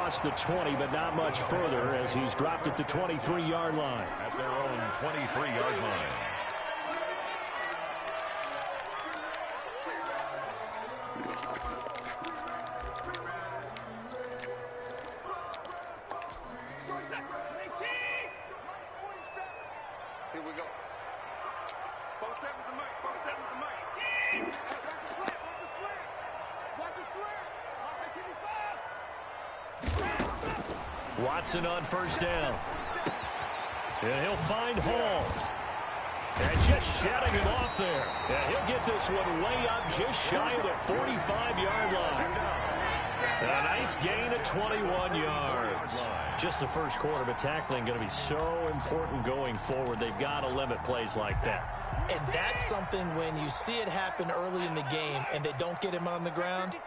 across the 20, but not much further as he's dropped it to 23-yard line. At their own 23-yard line. Here we go. 4-7's the mic. 4-7's the mic. Watch the slant. Watch the slant. Watch the slant. Watson on first down. And he'll find Hall. And just shutting him off there. And he'll get this one way up just shy of the 45-yard line. A nice gain of 21 yards. Just the first quarter, but tackling going to be so important going forward. They've got to limit plays like that. And that's something when you see it happen early in the game and they don't get him on the ground,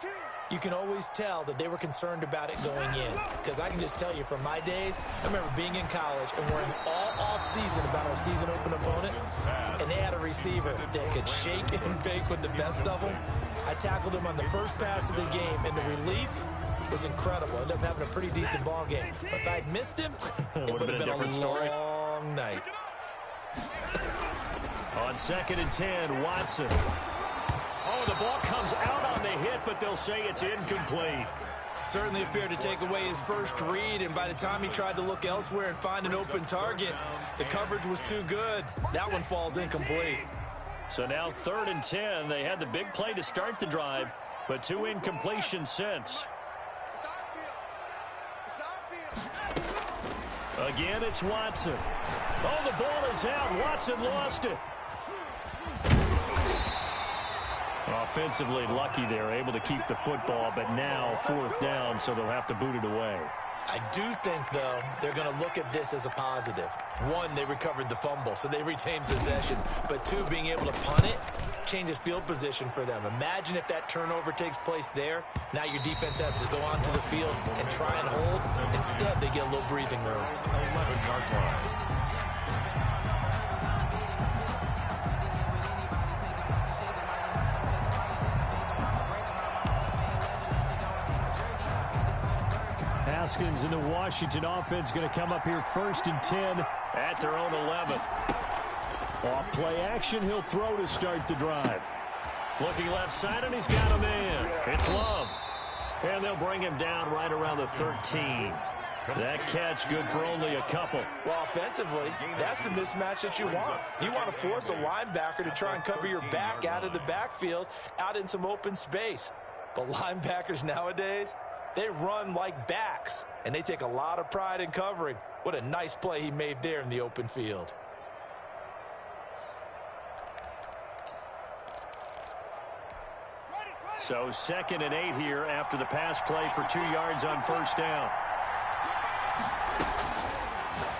you can always tell that they were concerned about it going in. Because I can just tell you from my days, I remember being in college and worrying all off-season about our season open opponent, and they had a receiver that could shake and bake with the best of them. I tackled him on the first pass of the game, and the relief was incredible. Ended up having a pretty decent ball game. But if I'd missed him, it would have been a long night. On 2nd and 10, Watson. Oh, the ball comes out on the hit, but they'll say it's incomplete. Certainly appeared to take away his first read, and by the time he tried to look elsewhere and find an open target, the coverage was too good. That one falls incomplete. So now 3rd and 10. They had the big play to start the drive, but 2 incompletions since. Again, it's Watson. Oh, the ball is out. Watson lost it. Offensively lucky they're able to keep the football, but now 4th down, so they'll have to boot it away. I do think, though, they're going to look at this as a positive. 1, they recovered the fumble, so they retained possession. But 2, being able to punt it changes field position for them. Imagine if that turnover takes place there. Now your defense has to go onto the field and try and hold. Instead, they get a little breathing room. 11-yard line. Haskins and the Washington offense going to come up here 1st and 10 at their own 11. Off play action, he'll throw to start the drive. Looking left side, and he's got a man. It's Love. And they'll bring him down right around the 13. That catch good for only a couple. Well, offensively, that's the mismatch that you want. You want to force a linebacker to try and cover your back out of the backfield, out in some open space. But linebackers nowadays, they run like backs, and they take a lot of pride in covering. What a nice play he made there in the open field. So 2nd and 8 here after the pass play for 2 yards on first down.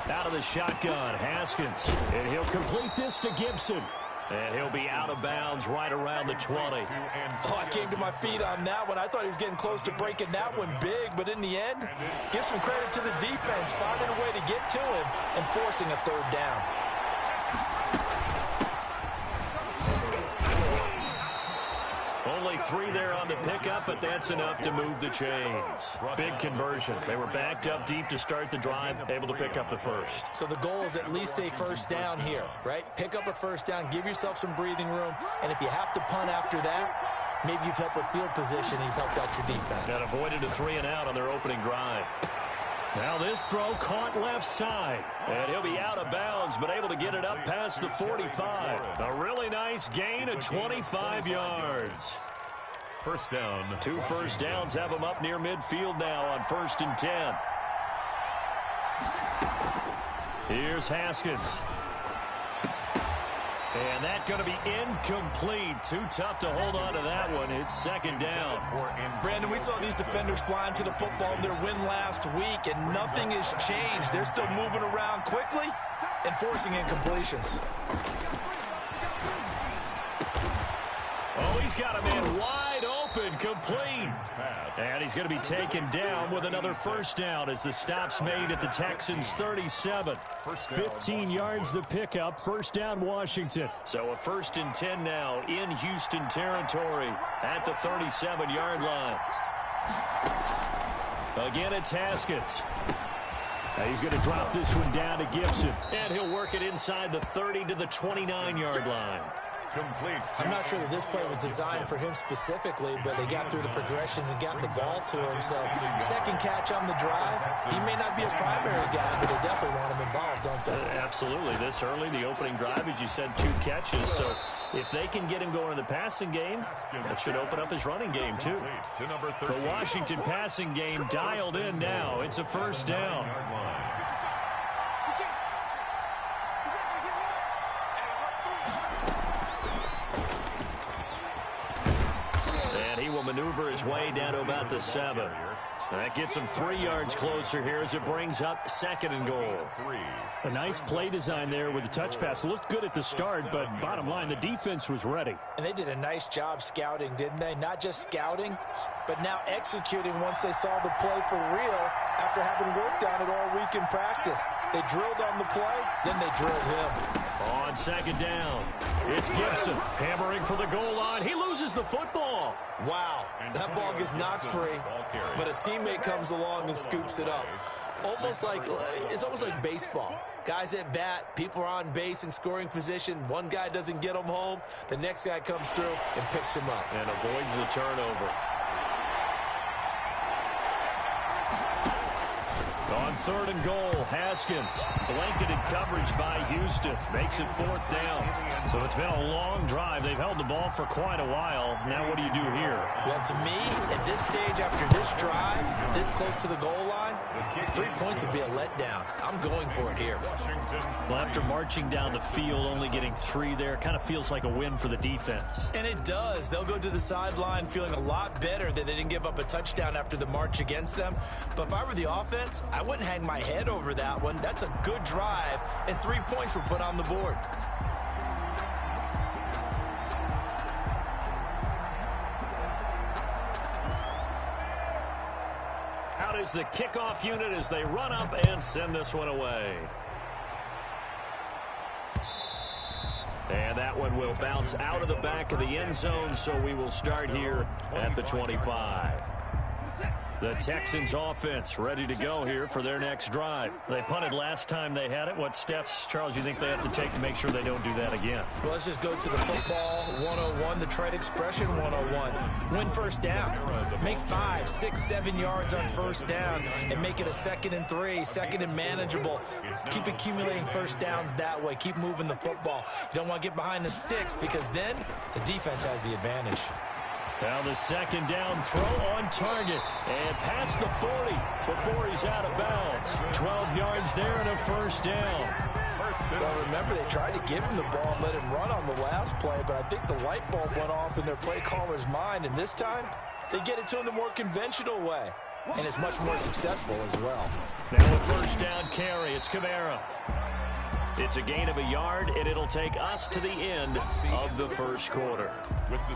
Out of the shotgun, Haskins. And he'll complete this to Gibson. And he'll be out of bounds right around the 20. Oh, I came to my feet on that one. I thought he was getting close to breaking that one big, but in the end, give some credit to the defense, finding a way to get to him and forcing a 3rd down. Only 3 there on the pickup, but that's enough to move the chains. Big conversion. They were backed up deep to start the drive, able to pick up the first. So the goal is at least a 1st down here, right? Pick up a 1st down, give yourself some breathing room, and if you have to punt after that, maybe you've helped with field position and you've helped out your defense. And avoided a 3 and out on their opening drive. Now this throw caught left side. And he'll be out of bounds, but able to get it up past the 45. A really nice gain of 25 yards. 1st down. 2 first downs have him up near midfield now on 1st and 10. Here's Haskins. And that's going to be incomplete. Too tough to hold on to that one. It's 2nd down. Brandon, we saw these defenders flying to the football in their win last week, and nothing has changed. They're still moving around quickly and forcing incompletions. Oh, he's got a man wide open, complete. And he's going to be taken down with another 1st down as the stop's made at the Texans' 37. 15 yards the pickup, 1st down Washington. So a 1st and 10 now in Houston territory at the 37-yard line. Again, it's Haskins. He's going to drop this one down to Gibson. And he'll work it inside the 30 to the 29-yard line. Complete. I'm not sure that this play was designed for him specifically, but they got through the progressions and got the ball to him. So second catch on the drive. He may not be a primary guy, but they definitely want him involved, don't they? Absolutely. This early, the opening drive, as you said, 2 catches. So if they can get him going in the passing game, that should open up his running game, too. The Washington passing game dialed in now. It's a first down. And he will maneuver his way down to about the 7. That gets him 3 yards closer here as it brings up 2nd and goal. A nice play design there with the touch pass. Looked good at the start, but bottom line, the defense was ready. And they did a nice job scouting, didn't they? Not just scouting, but now executing once they saw the play for real after having worked on it all week in practice. They drilled on the play, then they drilled him. On 2nd down, it's Gibson hammering for the goal line. He loses the football. Wow, that ball gets knocked free, but a teammate comes along and scoops it up. It's almost like baseball. Guys at bat, people are on base in scoring position. One guy doesn't get him home. The next guy comes through and picks him up. And avoids the turnover. On 3rd and goal, Haskins, blanketed coverage by Houston, makes it 4th down. So it's been a long drive. They've held the ball for quite a while. Now what do you do here? Well, to me, at this stage, after this drive, this close to the goal line, 3 points would be a letdown. I'm going for it here. Well, after marching down the field, only getting 3 there, kind of feels like a win for the defense. And it does. They'll go to the sideline feeling a lot better that they didn't give up a touchdown after the march against them. But if I were the offense, I wouldn't hang my head over that one. That's a good drive, and 3 points were put on the board. Out is the kickoff unit as they run up and send this one away. And that one will bounce out of the back of the end zone, so we will start here at the 25. The Texans offense ready to go here for their next drive. They punted last time they had it. What steps, Charles, you think they have to take to make sure they don't do that again? Well, let's just go to the football 101, the trade expression 101. Win first down. Make 5, 6, 7 yards on first down and make it a 2nd and 3, 2nd and manageable. Keep accumulating first downs that way. Keep moving the football. You don't want to get behind the sticks because then the defense has the advantage. Now the 2nd down throw on target and past the 40 before he's out of bounds. 12 yards there and a first down. Well, remember, they tried to give him the ball and let him run on the last play, but I think the light bulb went off in their play caller's mind, and this time they get it to him the more conventional way, and it's much more successful as well. Now a first down carry. It's Kamara. It's a gain of a yard, and it'll take us to the end of the first quarter.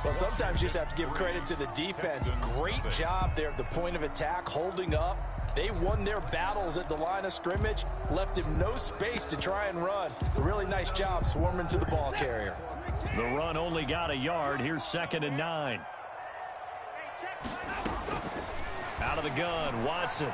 Well, sometimes you just have to give credit to the defense. Great job there at the point of attack, holding up. They won their battles at the line of scrimmage, left him no space to try and run. A really nice job swarming to the ball carrier. The run only got a yard. Here's 2nd and 9. Out of the gun, Watson.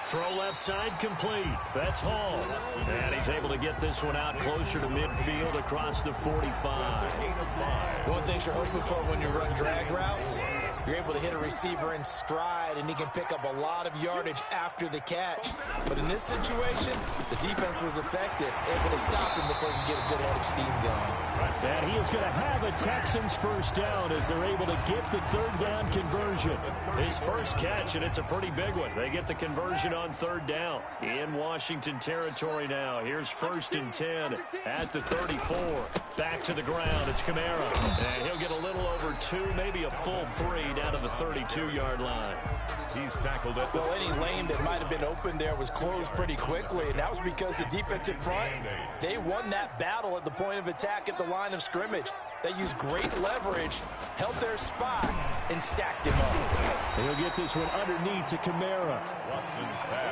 Throw left side complete. That's Hall. And he's able to get this one out closer to midfield across the 45. One thing you're hoping for when you run drag routes, you're able to hit a receiver in stride, and he can pick up a lot of yardage after the catch. But in this situation, the defense was effective, able to stop him before he could get a good head of steam going. And he is going to have a Texans first down as they're able to get the 3rd down conversion. His first catch, and it's a pretty big one. They get the conversion on 3rd down in Washington territory now. Here's 1st and 10 at the 34. Back to the ground. It's Kamara. And he'll get a little over 2, maybe a full 3 down to the 32-yard line. He's tackled it. Well, any lane that might have been open there was closed pretty quickly, and that was because the defensive front, they won that battle at the point of attack at the line of scrimmage. They used great leverage, held their spot, and stacked him up. He'll get this one underneath to Kamara.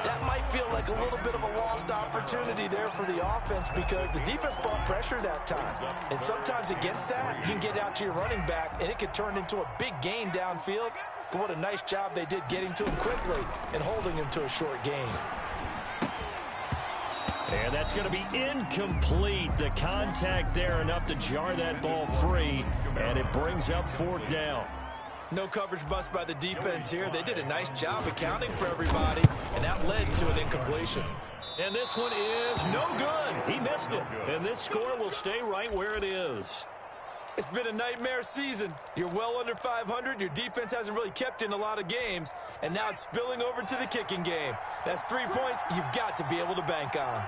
That might feel like a little bit of a lost opportunity there for the offense because the defense brought pressure that time. And sometimes against that, you can get out to your running back, and it could turn into a big gain downfield. But what a nice job they did getting to him quickly and holding him to a short gain. And that's going to be incomplete. The contact there enough to jar that ball free, and it brings up 4th down. No coverage bust by the defense here. They did a nice job accounting for everybody, and that led to an incompletion. And this one is no good. He missed it. And this score will stay right where it is. It's been a nightmare season. You're well under 500. Your defense hasn't really kept in a lot of games, and now it's spilling over to the kicking game. That's 3 points you've got to be able to bank on.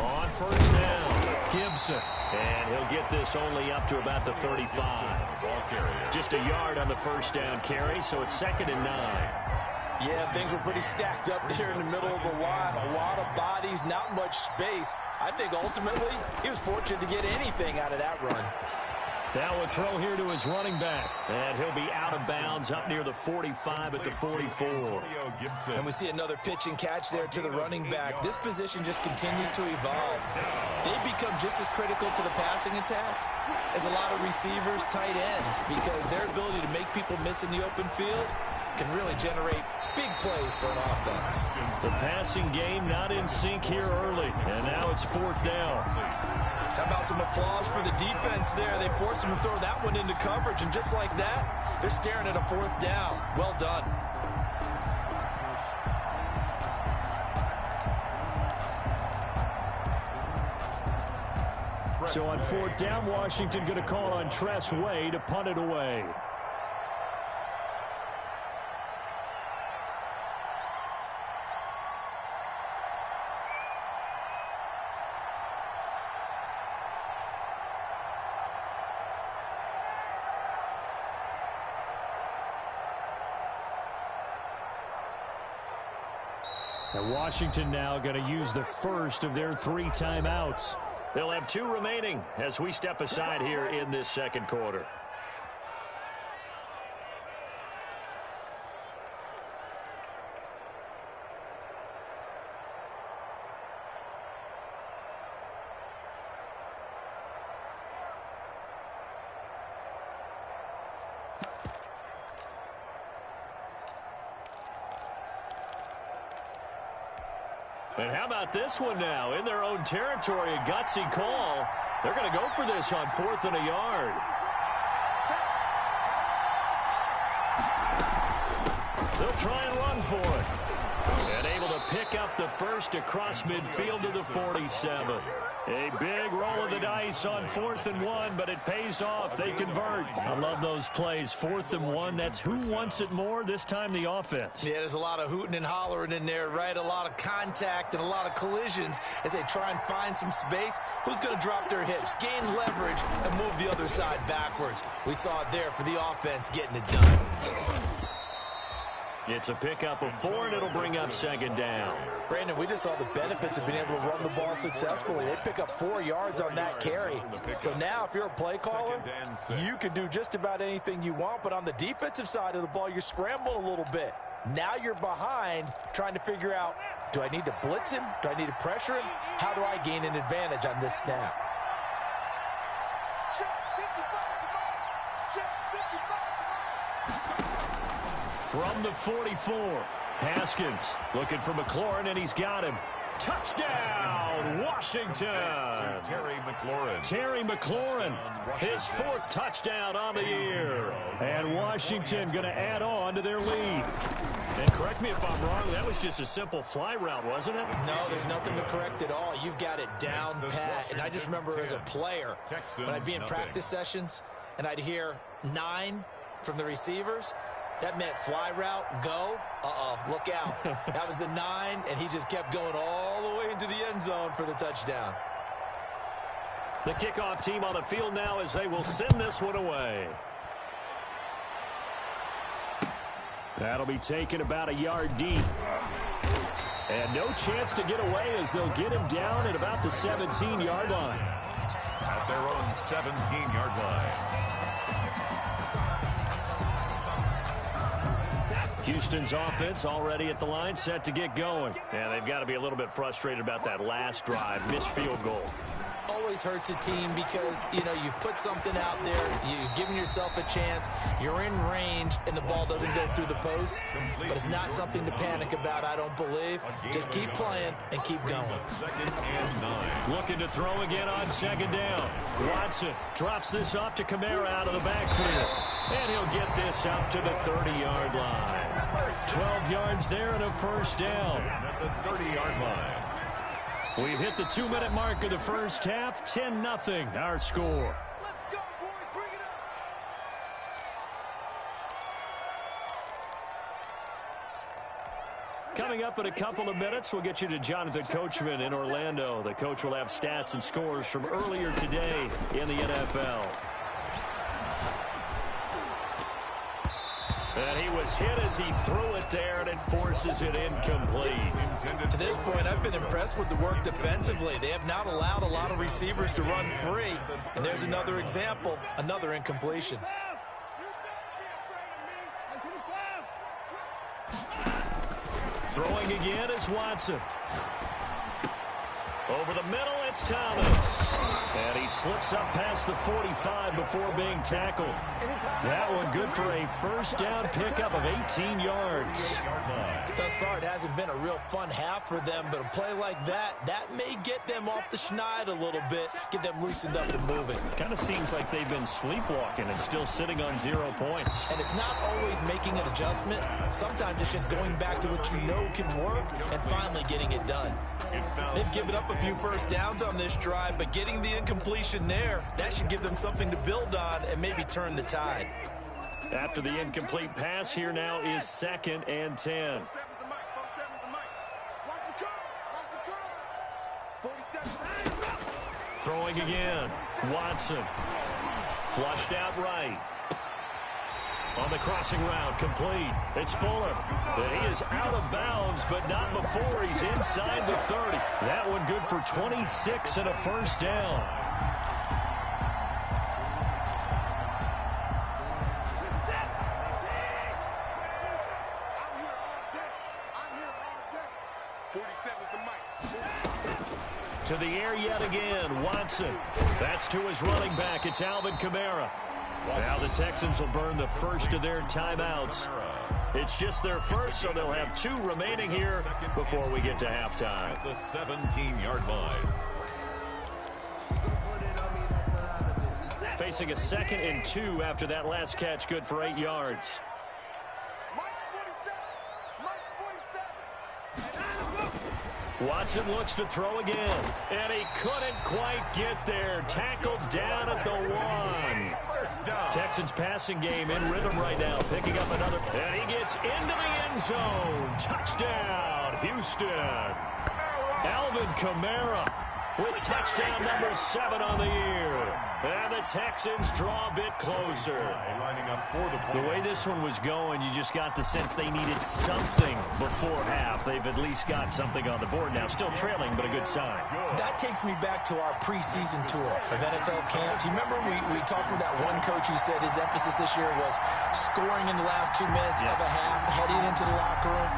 On 1st down, Gibson. And he'll get this only up to about the 35. Just a yard on the 1st down carry, so it's 2nd and 9. Yeah, things were pretty stacked up there in the middle of the line. A lot of bodies, not much space. I think ultimately he was fortunate to get anything out of that run. Now a throw here to his running back. And he'll be out of bounds up near the 45 at the 44. And we see another pitch and catch there to the running back. This position just continues to evolve. They become just as critical to the passing attack as a lot of receivers, tight ends, because their ability to make people miss in the open field can really generate big plays for an offense. The passing game not in sync here early, and now it's 4th down. How about some applause for the defense there? They forced him to throw that one into coverage, and just like that, they're staring at a 4th down. Well done. So on 4th down, Washington going to call on Tress Way to punt it away. And Washington now going to use the first of their 3 timeouts. They'll have 2 remaining as we step aside here in this 2nd quarter. And how about this one now? In their own territory, a gutsy call. They're going to go for this on 4th and a yard. They'll try and run for it. And able to pick up the first across midfield to the 47. A big roll of the dice on 4th and 1, but it pays off. They convert. I love those plays. 4th and 1, that's who wants it more, this time the offense. Yeah, there's a lot of hooting and hollering in there, right? A lot of contact and a lot of collisions as they try and find some space. Who's going to drop their hips, gain leverage, and move the other side backwards? We saw it there for the offense getting it done. It's a pickup of 4, and it'll bring up 2nd down. Brandon, we just saw the benefits of being able to run the ball successfully. They pick up 4 yards on that carry. So now if you're a play caller, you can do just about anything you want. But on the defensive side of the ball, you're scrambling a little bit. Now you're behind trying to figure out, do I need to blitz him? Do I need to pressure him? How do I gain an advantage on this snap? From the 44, Haskins looking for McLaurin, and he's got him. Touchdown, Washington. Terry McLaurin, his 4th touchdown on the year. And Washington going to add on to their lead. And correct me if I'm wrong, that was just a simple fly route, wasn't it? No, there's nothing to correct at all. You've got it down pat. And I just remember as a player, when I'd be in practice sessions and I'd hear 9 from the receivers, that meant fly route, go. Look out. That was the 9, and he just kept going all the way into the end zone for the touchdown. The kickoff team on the field now as they will send this one away. That'll be taken about a yard deep. And no chance to get away as they'll get him down at about the 17-yard line. At their own 17-yard line. Houston's offense already at the line, set to get going. And they've got to be a little bit frustrated about that last drive, missed field goal. always hurts a team because, you know, you've put something out there, you've given yourself a chance, you're in range, and the ball doesn't go through the post. But it's not something to panic about, I don't believe. Just keep playing and keep going. Second and 9. Looking to throw again on second down. Watson drops this off to Kamara out of the backfield. And he'll get this out to the 30-yard line. 12 yards there and a first down. At the 30-yard line. We've hit the 2-minute mark of the first half. 10-0 our score. Let's go, boys. Bring it up. Coming up in a couple of minutes, we'll get you to Jonathan Coachman in Orlando. The coach will have stats and scores from earlier today in the NFL. And he was hit as he threw it there, and it forces it incomplete. To this point, I've been impressed with the work defensively. They have not allowed a lot of receivers to run free. And there's another example, another incompletion. Throwing again is Watson. Over the middle, it's Thomas. And he slips up past the 45 before being tackled. That one good for a first down pickup of 18 yards. Thus far, it hasn't been a real fun half for them, but a play like that may get them off the schneid a little bit, get them loosened up and moving. Kind of seems like they've been sleepwalking and still sitting on 0 points. And it's not always making an adjustment. Sometimes it's just going back to what you know can work and finally getting it done. They've given up a few first downs on this drive, but getting the incompletion there, that should give them something to build on and maybe turn the tide. After the incomplete pass, here now is 2nd and 10. Throwing again. Watson. Flushed out right. On the crossing route, complete. It's Fuller. And he is out of bounds, but not before he's inside the 30. That one good for 26 and a first down. To the air yet again, Watson. That's to his running back. It's Alvin Kamara. Now the Texans will burn the first of their timeouts. It's just their first, so they'll have 2 remaining here before we get to halftime. At the 17-yard line. Facing a 2nd and 2 after that last catch, good for 8 yards. Watson looks to throw again, and he couldn't quite get there. Tackled down at the 1. Texans passing game in rhythm right now, picking up another. And he gets into the end zone. Touchdown, Houston. Alvin Kamara with touchdown number 7 on the year. And the Texans draw a bit closer. The way this one was going, you just got the sense they needed something before half. They've at least got something on the board now. Still trailing, but a good sign. That takes me back to our preseason tour of NFL camps. You remember we talked with that one coach who said his emphasis this year was scoring in the last 2 minutes of a half, heading into the locker room.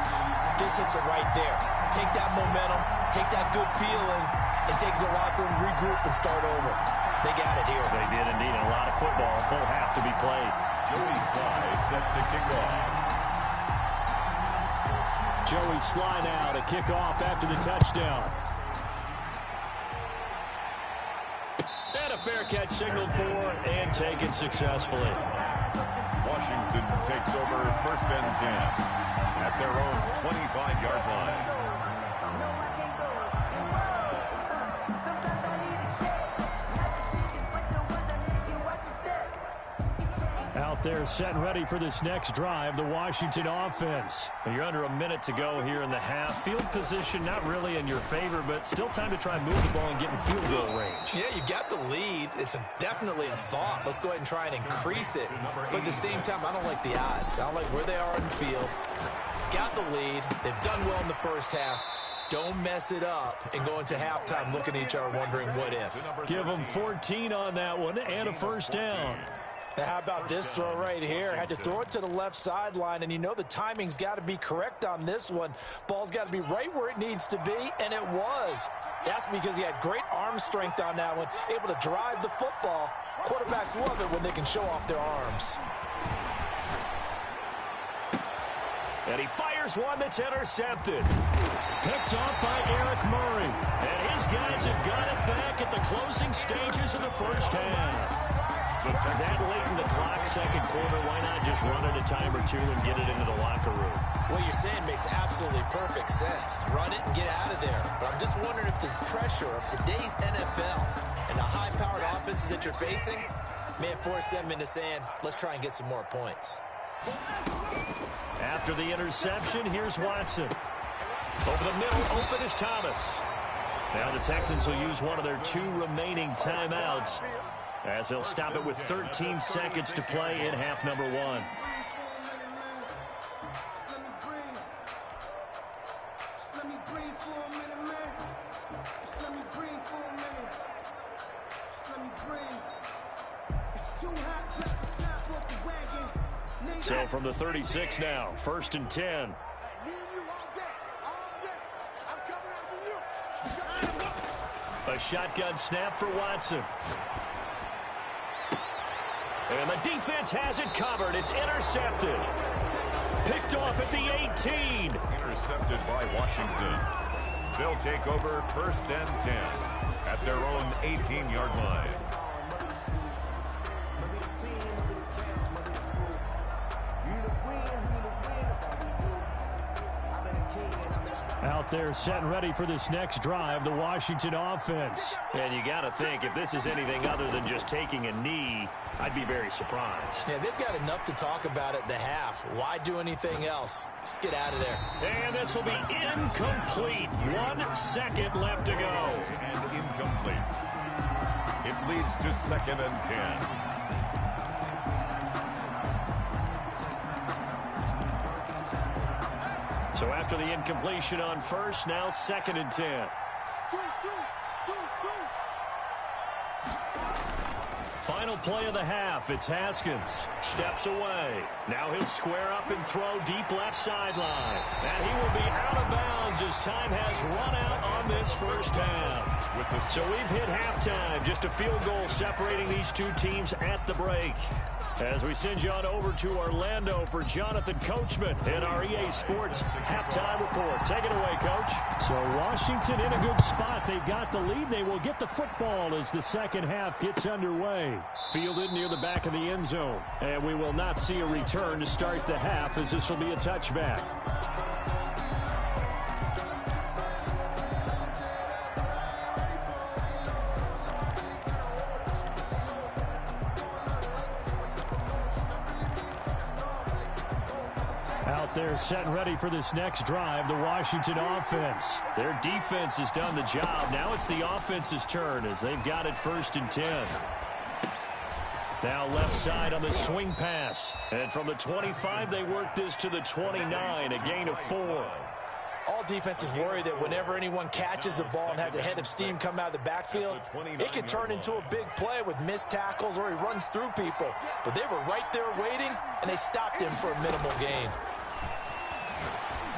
This hits it right there. Take that momentum, take that good feeling, and take the locker room, regroup, and start over. They got it here. They did indeed. A lot of football, full half to be played. Joey Sly set to kick off. Joey Sly now to kick off after the touchdown. And a fair catch signaled for and taken successfully. Washington takes over 1st and 10 at their own 25-yard line. Out there set and ready for this next drive, the Washington offense. You're under a minute to go here in the half. Field position not really in your favor, but still time to try and move the ball and get in field goal range. Yeah, you got the lead. It's definitely a thought. Let's go ahead and try and increase it. But at the same time, I don't like the odds. I don't like where they are in the field. Got the lead. They've done well in the first half. Don't mess it up and go into halftime looking at each other wondering what if. Give them 14 on that one and a first down. Now, how about this throw right here? Had to throw it to the left sideline, and you know the timing's got to be correct on this one. Ball's got to be right where it needs to be, and it was. That's because he had great arm strength on that one, able to drive the football. Quarterbacks love it when they can show off their arms. And he fires one that's intercepted. Picked off by Eric Murray. And his guys have got it back at the closing stages of the first half. That late in the clock, second quarter, why not just run it a time or two and get it into the locker room? What you're saying makes absolutely perfect sense. Run it and get out of there. But I'm just wondering if the pressure of today's NFL and the high-powered offenses that you're facing may have forced them into saying, let's try and get some more points. After the interception, here's Watson. Over the middle, open is Thomas. Now the Texans will use one of their 2 remaining timeouts as they'll stop it with 13 seconds to play in half number 1. So from the 36 now, 1st and 10. A shotgun snap for Watson. And the defense has it covered. It's intercepted. Picked off at the 18. Intercepted by Washington. They'll take over 1st and 10 at their own 18-yard line. Out there set and ready for this next drive, the Washington offense. And you got to think, if this is anything other than just taking a knee, I'd be very surprised. Yeah, they've got enough to talk about at the half. Why do anything else? Just get out of there. And this will be incomplete. 1 second left to go. And incomplete. It leads to 2nd and 10. So after the incompletion on first, now 2nd and 10. Final play of the half. It's Haskins. Steps away. Now he'll square up and throw deep left sideline. And he will be out of bounds as time has run out on this first half. So we've hit halftime. Just a field goal separating these 2 teams at the break. As we send you on over to Orlando for Jonathan Coachman in our EA Sports halftime report. Take it away, Coach. So Washington in a good spot. They've got the lead. They will get the football as the second half gets underway. Fielded near the back of the end zone. And we will not see a return to start the half as this will be a touchback. Out there set and ready for this next drive, the Washington offense. Their defense has done the job. Now it's the offense's turn as they've got it 1st and 10. Now left side on the swing pass. And from the 25, they work this to the 29, a gain of 4. All defenses worry that whenever anyone catches the ball and has a head of steam come out of the backfield, it can turn into a big play with missed tackles or he runs through people. But they were right there waiting, and they stopped him for a minimal gain.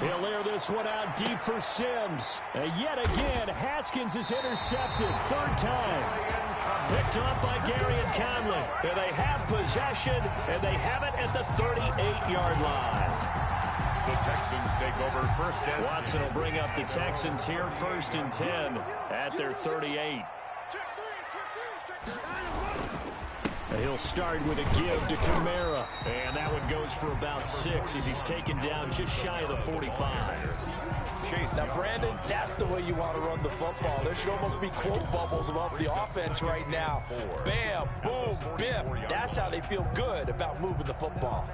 He'll air this one out deep for Sims. And yet again, Haskins is intercepted. 3rd time. Picked up by Gary and Conley. And they have possession, and they have it at the 38-yard line. The Texans take over 1st and 10. Watson will bring up the Texans here 1st and 10 at their 38. He'll start with a give to Kamara. And that one goes for about 6 as he's taken down just shy of the 45. Now, Brandon, that's the way you want to run the football. There should almost be quote bubbles about the offense right now. Bam, boom, biff. That's how they feel good about moving the football.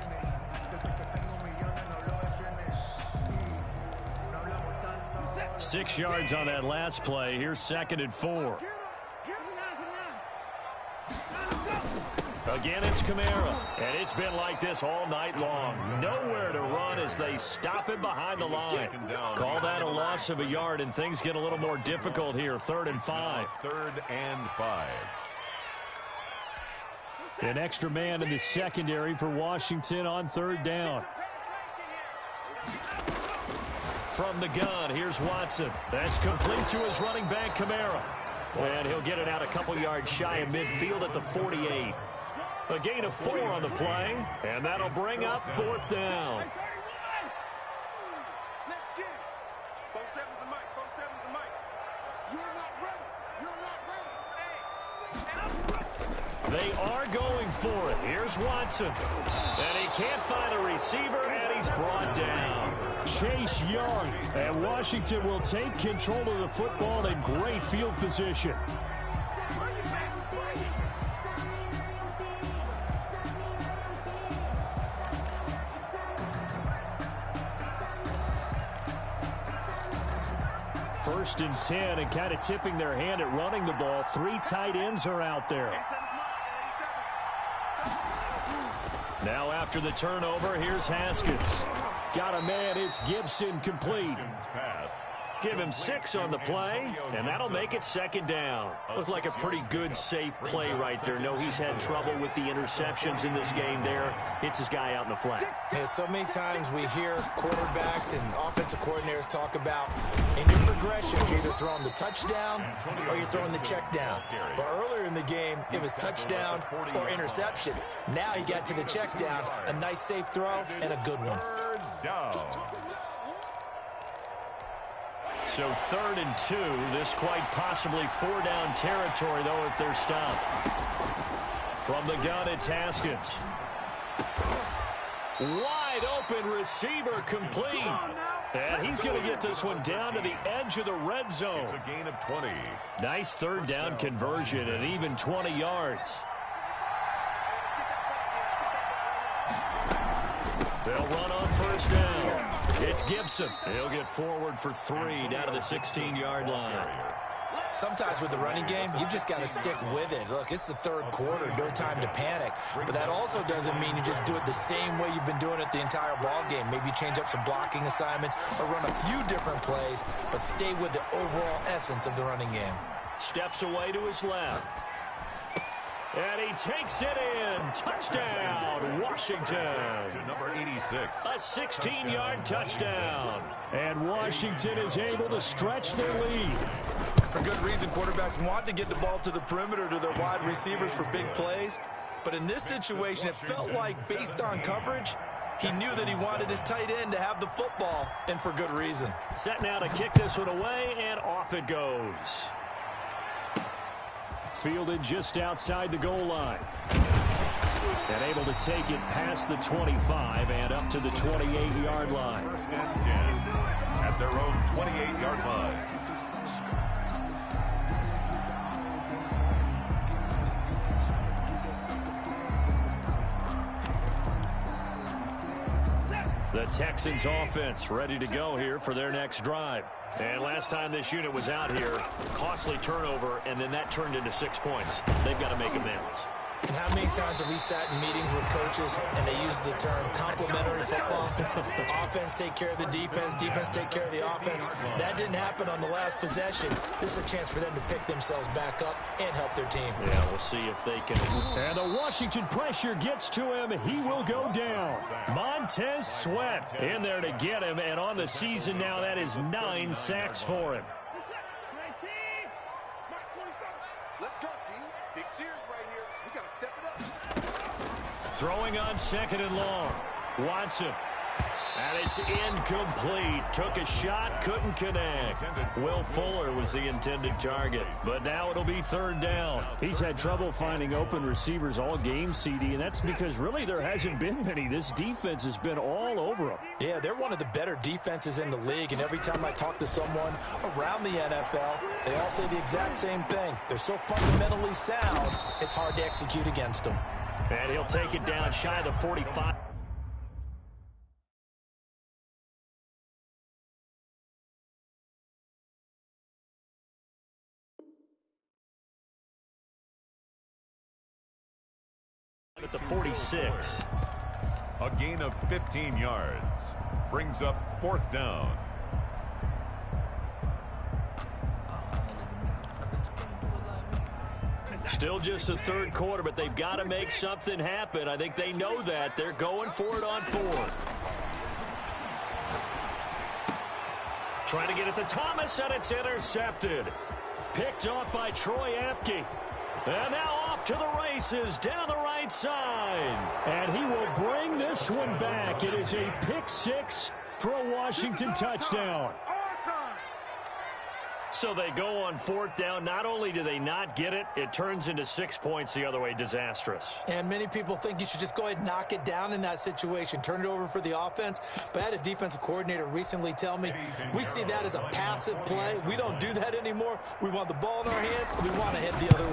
Six yards on that last play. Here's 2nd and 4. Again, it's Kamara. And it's been like this all night long. Nowhere to run as they stop him behind the line. Call that a loss of a yard, and things get a little more difficult here. 3rd and 5. 3rd and 5. An extra man in the secondary for Washington on third down. From the gun, here's Watson. That's complete to his running back, Kamara. And he'll get it out a couple yards shy of midfield at the 48. A gain of 4 on the play, and that'll bring up fourth down. Let's get it. 47's the mic. 47's the mic. You're not ready. You're not ready. They are going for it. Here's Watson. And he can't find a receiver, and he's brought down. Chase Young, and Washington will take control of the football in great field position. First and 10, and kind of tipping their hand at running the ball. 3 tight ends are out there. Now after the turnover, here's Haskins. Got a man, it's Gibson, complete. Give him 6 on the play, and that'll make it second down. Looked like a pretty good, safe play right there. No, he's had trouble with the interceptions in this game there. Hits his guy out in the flat. Yeah, so many times we hear quarterbacks and offensive coordinators talk about in your progression, you're either throwing the touchdown or you're throwing the check down. But earlier in the game, it was touchdown or interception. Now he got to the check down, a nice safe throw, and a good one. So 3rd and 2. This quite possibly 4-down territory, though, if they're stopped. From the gun, it's Haskins. Wide open receiver complete. And he's going to get this one down to the edge of the red zone. It's a gain of 20. Nice 3rd down conversion and even 20 yards. They'll run on first down. It's Gibson. He'll get forward for 3 down to the 16-yard line. Sometimes with the running game, you've just got to stick with it. Look, it's the 3rd quarter, no time to panic. But that also doesn't mean you just do it the same way you've been doing it the entire ball game. Maybe change up some blocking assignments or run a few different plays, but stay with the overall essence of the running game. Steps away to his left. And he takes it in. Touchdown, Washington. To number 86. A 16-yard touchdown. And Washington is able to stretch their lead. For good reason, quarterbacks want to get the ball to the perimeter to their wide receivers for big plays. But in this situation, it felt like, based on coverage, he knew that he wanted his tight end to have the football, and for good reason. Set now to kick this one away, and off it goes. Fielded just outside the goal line. And able to take it past the 25 and up to the 28-yard line. 1st and 10 at their own 28-yard line. The Texans offense ready to go here for their next drive. And last time this unit was out here, costly turnover, and then that turned into 6 points. They've got to make amends. And how many times have we sat in meetings with coaches and they use the term complementary football? Offense take care of the defense, defense take care of the offense. That didn't happen on the last possession. This is a chance for them to pick themselves back up and help their team. Yeah, we'll see if they can. And the Washington pressure gets to him. He will go down. Montez Sweat in there to get him, and on the season now, that is 9 sacks for him. Let's go, team. Big series right here. We got to step it up. Throwing on 2nd and long. Watson. And it's incomplete. Took a shot, couldn't connect. Will Fuller was the intended target. But now it'll be 3rd down. He's had trouble finding open receivers all game, CD, and that's because really there hasn't been many. This defense has been all over them. Yeah, they're one of the better defenses in the league, and every time I talk to someone around the NFL, they all say the exact same thing. They're so fundamentally sound, it's hard to execute against them. And he'll take it down shy of the 45. At the 46. A gain of 15 yards. Brings up 4th down. Still just the third quarter, but they've got to make something happen. I think they know that. They're going for it on fourth. Trying to get it to Thomas, and it's intercepted. Picked off by Troy Apke. And now off to the races down the right side. And he will bring this one back. It is a pick six for a Washington touchdown. So they go on fourth down. Not only do they not get it, it turns into 6 points the other way. Disastrous. And many people think you should just go ahead and knock it down in that situation. Turn it over for the offense. But I had a defensive coordinator recently tell me, we see that as a passive play. We don't do that anymore. We want the ball in our hands, and we want to head the other way.